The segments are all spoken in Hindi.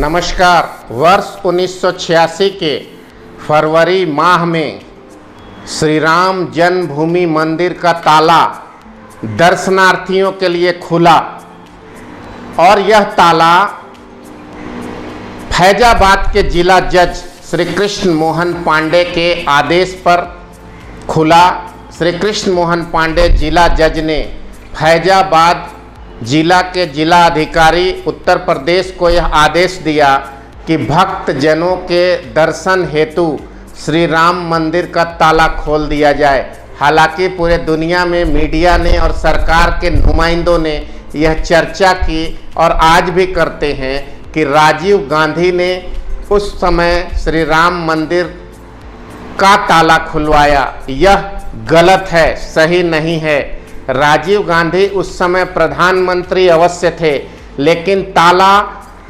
नमस्कार। वर्ष 1986 के फरवरी माह में श्री राम जन्मभूमि मंदिर का ताला दर्शनार्थियों के लिए खुला और यह ताला फैजाबाद के जिला जज श्री कृष्ण मोहन पांडे के आदेश पर खुला। श्री कृष्ण मोहन पांडे जिला जज ने फैजाबाद जिला के जिला अधिकारी उत्तर प्रदेश को यह आदेश दिया कि भक्त जनों के दर्शन हेतु श्री राम मंदिर का ताला खोल दिया जाए। हालांकि पूरे दुनिया में मीडिया ने और सरकार के नुमाइंदों ने यह चर्चा की और आज भी करते हैं कि राजीव गांधी ने उस समय श्री राम मंदिर का ताला खुलवाया। यह गलत है, सही नहीं है। राजीव गांधी उस समय प्रधानमंत्री अवश्य थे, लेकिन ताला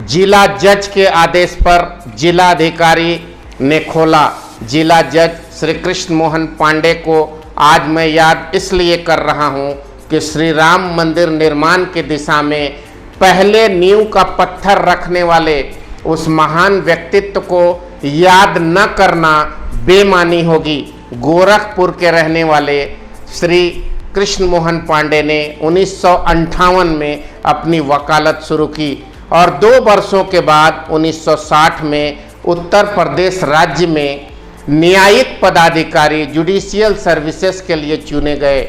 जिला जज के आदेश पर जिला अधिकारी ने खोला। जिला जज श्री कृष्ण मोहन पांडे को आज मैं याद इसलिए कर रहा हूं कि श्री राम मंदिर निर्माण की दिशा में पहले नींव का पत्थर रखने वाले उस महान व्यक्तित्व को याद न करना बेमानी होगी। गोरखपुर के रहने वाले श्री कृष्ण मोहन पांडे ने 1958 में अपनी वकालत शुरू की और 2 वर्षों के बाद 1960 में उत्तर प्रदेश राज्य में न्यायिक पदाधिकारी जुडिशियल सर्विसेज के लिए चुने गए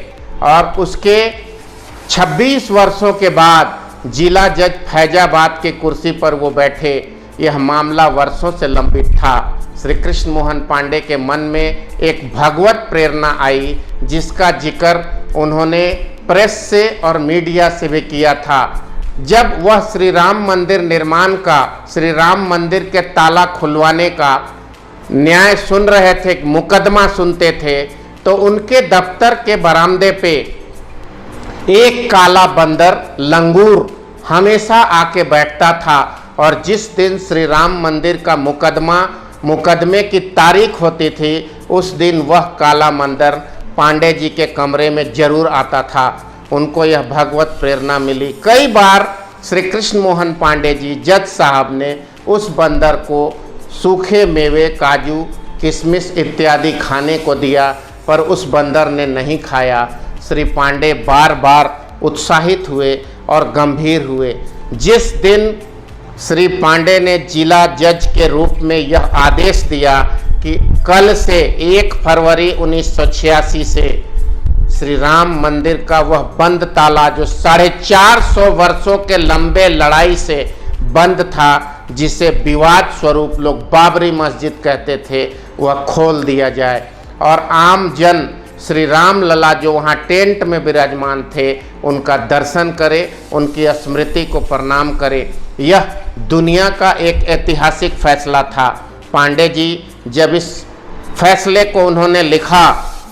और उसके 26 वर्षों के बाद जिला जज फैजाबाद की कुर्सी पर वो बैठे। यह मामला वर्षों से लंबित था। श्री कृष्ण मोहन पांडे के मन में एक भगवत प्रेरणा आई, जिसका जिक्र उन्होंने प्रेस से और मीडिया से भी किया था। जब वह श्री राम मंदिर निर्माण का, श्री राम मंदिर के ताला खुलवाने का न्याय सुन रहे थे, मुकदमा सुनते थे, तो उनके दफ्तर के बरामदे पे एक काला बंदर लंगूर हमेशा आके बैठता था और जिस दिन श्री राम मंदिर का मुकदमे की तारीख होती थी, उस दिन वह काला बंदर पांडे जी के कमरे में जरूर आता था। उनको यह भगवत प्रेरणा मिली। कई बार श्री कृष्ण मोहन पांडे जी जज साहब ने उस बंदर को सूखे मेवे, काजू, किशमिश इत्यादि खाने को दिया, पर उस बंदर ने नहीं खाया। श्री पांडे बार बार उत्साहित हुए और गंभीर हुए। जिस दिन श्री पांडे ने जिला जज के रूप में यह आदेश दिया कि कल से 1 फरवरी 1986 से श्री राम मंदिर का वह बंद ताला, जो 450 वर्षों के लंबे लड़ाई से बंद था, जिसे विवाद स्वरूप लोग बाबरी मस्जिद कहते थे, वह खोल दिया जाए और आम जन श्री राम लला जो वहाँ टेंट में विराजमान थे उनका दर्शन करे, उनकी स्मृति को प्रणाम करे। यह दुनिया का एक ऐतिहासिक फैसला था। पांडे जी जब इस फैसले को उन्होंने लिखा,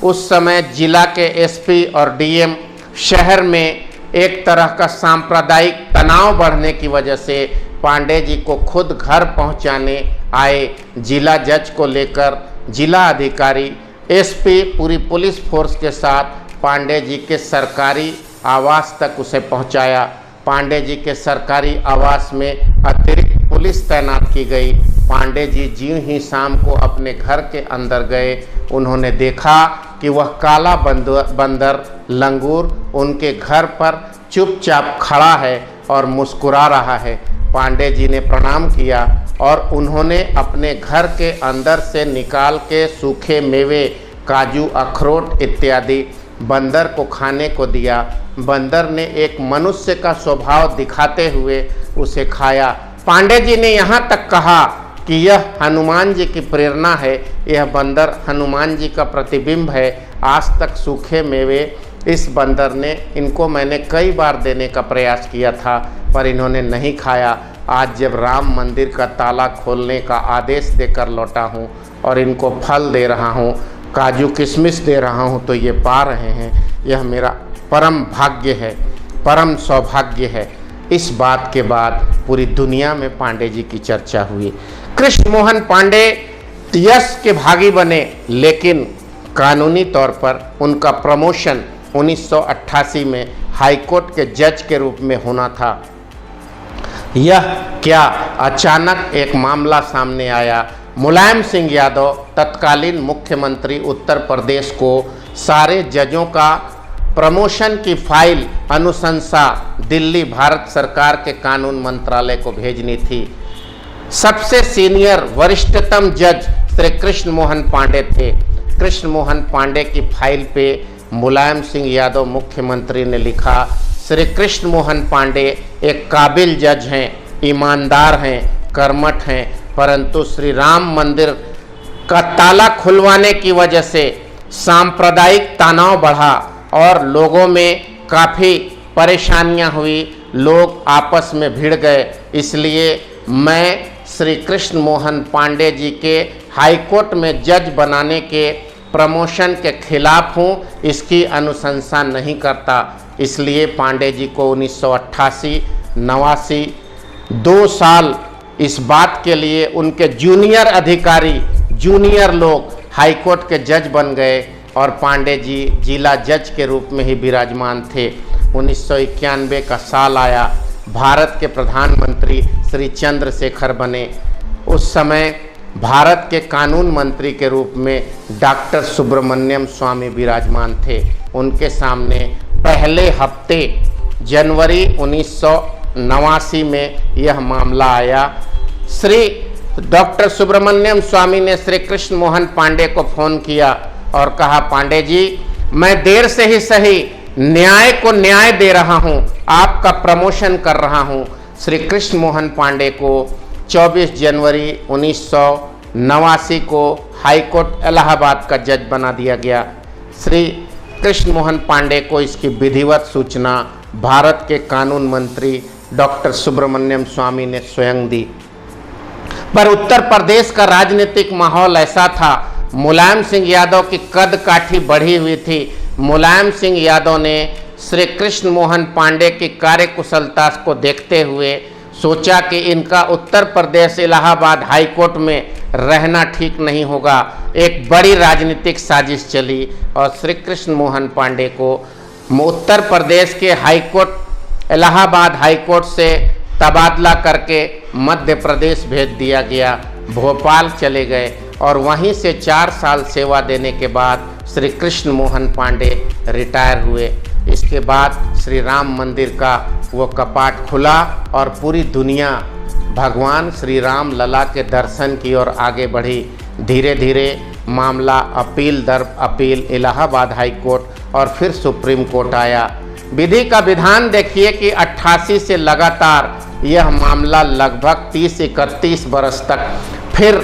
उस समय जिला के एसपी और डीएम शहर में एक तरह का सांप्रदायिक तनाव बढ़ने की वजह से पांडे जी को खुद घर पहुंचाने आए। जिला जज को लेकर जिला अधिकारी, एसपी, पूरी पुलिस फोर्स के साथ पांडे जी के सरकारी आवास तक उसे पहुंचाया। पांडे जी के सरकारी आवास में अतिरिक्त पुलिस तैनात की गई। पांडे जी ज्यों ही शाम को अपने घर के अंदर गए, उन्होंने देखा कि वह काला बंदर लंगूर उनके घर पर चुपचाप खड़ा है और मुस्कुरा रहा है। पांडे जी ने प्रणाम किया और उन्होंने अपने घर के अंदर से निकाल के सूखे मेवे, काजू, अखरोट इत्यादि बंदर को खाने को दिया। बंदर ने एक मनुष्य का स्वभाव दिखाते हुए उसे खाया। पांडे जी ने यहाँ तक कहा कि यह हनुमान जी की प्रेरणा है, यह बंदर हनुमान जी का प्रतिबिंब है। आज तक सूखे मेवे इस बंदर ने, इनको मैंने कई बार देने का प्रयास किया था, पर इन्होंने नहीं खाया। आज जब राम मंदिर का ताला खोलने का आदेश देकर लौटा हूँ और इनको फल दे रहा हूँ, काजू किशमिश दे रहा हूँ, तो ये पा रहे हैं। यह मेरा परम भाग्य है, परम सौभाग्य है। इस बात के बाद पूरी दुनिया में पांडे जी की चर्चा हुई। कृष्ण मोहन पांडे यश के भागी बने, लेकिन कानूनी तौर पर उनका प्रमोशन 1988 में हाईकोर्ट के जज के रूप में होना था। यह क्या अचानक एक मामला सामने आया। मुलायम सिंह यादव तत्कालीन मुख्यमंत्री उत्तर प्रदेश को सारे जजों का प्रमोशन की फाइल अनुशंसा दिल्ली भारत सरकार के कानून मंत्रालय को भेजनी थी। सबसे सीनियर वरिष्ठतम जज श्री कृष्ण मोहन पांडे थे। कृष्ण मोहन पांडे की फाइल पे मुलायम सिंह यादव मुख्यमंत्री ने लिखा, श्री कृष्ण मोहन पांडे एक काबिल जज हैं, ईमानदार हैं, कर्मठ हैं, परंतु श्री राम मंदिर का ताला खुलवाने की वजह से सांप्रदायिक तनाव बढ़ा और लोगों में काफ़ी परेशानियां हुई, लोग आपस में भिड़ गए। इसलिए मैं श्री कृष्ण मोहन पांडे जी के हाईकोर्ट में जज बनाने के प्रमोशन के खिलाफ हूँ, इसकी अनुशंसा नहीं करता। इसलिए पांडे जी को 1988-89 2 साल इस बात के लिए उनके जूनियर अधिकारी, जूनियर लोग हाईकोर्ट के जज बन गए और पांडे जी जिला जज के रूप में ही विराजमान थे। 1991 का साल आया, भारत के प्रधानमंत्री श्री चंद्रशेखर बने। उस समय भारत के कानून मंत्री के रूप में डॉक्टर सुब्रमण्यम स्वामी विराजमान थे। उनके सामने पहले हफ्ते जनवरी 1989 में यह मामला आया। श्री डॉक्टर सुब्रमण्यम स्वामी ने श्री कृष्ण मोहन पांडे को फ़ोन किया और कहा, पांडे जी, मैं देर से ही सही न्याय को न्याय दे रहा हूं, आपका प्रमोशन कर रहा हूं। श्री कृष्ण मोहन पांडे को 24 जनवरी 1989 को हाईकोर्ट इलाहाबाद का जज बना दिया गया। श्री कृष्ण मोहन पांडे को इसकी विधिवत सूचना भारत के कानून मंत्री डॉक्टर सुब्रमण्यम स्वामी ने स्वयं दी। पर उत्तर प्रदेश का राजनीतिक माहौल ऐसा था, मुलायम सिंह यादव की कद काठी बढ़ी हुई थी। मुलायम सिंह यादव ने श्री कृष्ण मोहन पांडे की कार्यकुशलता को देखते हुए सोचा कि इनका उत्तर प्रदेश इलाहाबाद हाईकोर्ट में रहना ठीक नहीं होगा। एक बड़ी राजनीतिक साजिश चली और श्री कृष्ण मोहन पांडे को उत्तर प्रदेश के हाईकोर्ट इलाहाबाद हाईकोर्ट से तबादला करके मध्य प्रदेश भेज दिया गया। भोपाल चले गए और वहीं से 4 साल सेवा देने के बाद श्री कृष्ण मोहन पांडे रिटायर हुए। इसके बाद श्री राम मंदिर का वो कपाट खुला और पूरी दुनिया भगवान श्री राम लला के दर्शन की ओर आगे बढ़ी। धीरे धीरे मामला अपील दर अपील इलाहाबाद हाई कोर्ट और फिर सुप्रीम कोर्ट आया। विधि का विधान देखिए कि 88 से लगातार यह मामला लगभग 30-31 बरस तक फिर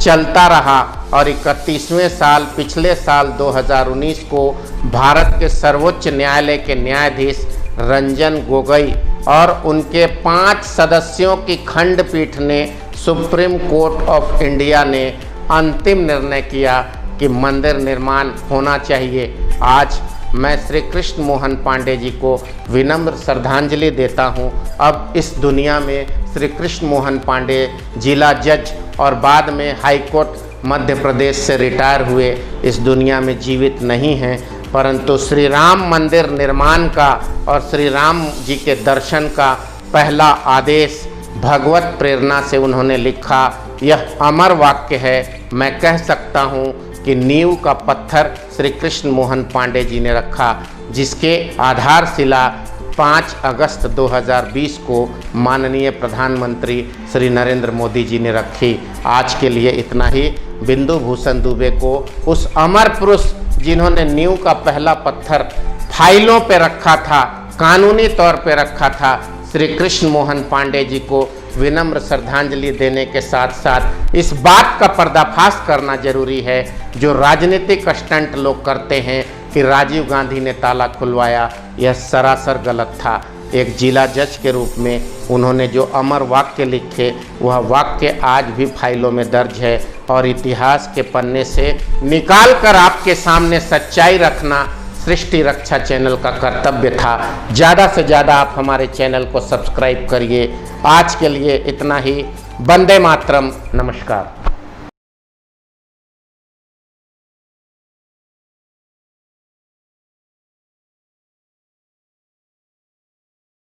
चलता रहा और 31वें साल पिछले साल 2019 को भारत के सर्वोच्च न्यायालय के न्यायाधीश रंजन गोगोई और उनके 5 सदस्यों की खंडपीठ ने सुप्रीम कोर्ट ऑफ इंडिया ने अंतिम निर्णय किया कि मंदिर निर्माण होना चाहिए। आज मैं श्री कृष्ण मोहन पांडे जी को विनम्र श्रद्धांजलि देता हूं। अब इस दुनिया में श्री कृष्ण मोहन पांडे जिला जज और बाद में हाई कोर्ट मध्य प्रदेश से रिटायर हुए, इस दुनिया में जीवित नहीं हैं, परंतु श्री राम मंदिर निर्माण का और श्री राम जी के दर्शन का पहला आदेश भगवत प्रेरणा से उन्होंने लिखा। यह अमर वाक्य है। मैं कह सकता हूँ कि नींव का पत्थर श्री कृष्ण मोहन पांडे जी ने रखा, जिसके आधारशिला 5 अगस्त 2020 को माननीय प्रधानमंत्री श्री नरेंद्र मोदी जी ने रखी। आज के लिए इतना ही। बिंदु भूषण दुबे को, उस अमर पुरुष जिन्होंने नींव का पहला पत्थर फाइलों पे रखा था, कानूनी तौर पे रखा था, श्री कृष्ण मोहन पांडे जी को विनम्र श्रद्धांजलि देने के साथ साथ इस बात का पर्दाफाश करना जरूरी है जो राजनीतिक स्टंट लोग करते हैं कि राजीव गांधी ने ताला खुलवाया। यह सरासर गलत था। एक जिला जज के रूप में उन्होंने जो अमर वाक्य लिखे, वह वाक्य आज भी फाइलों में दर्ज है और इतिहास के पन्ने से निकाल कर आपके सामने सच्चाई रखना सृष्टि रक्षा चैनल का कर्तव्य था। ज़्यादा से ज़्यादा आप हमारे चैनल को सब्सक्राइब करिए। आज के लिए इतना ही। वंदे मातरम। नमस्कार।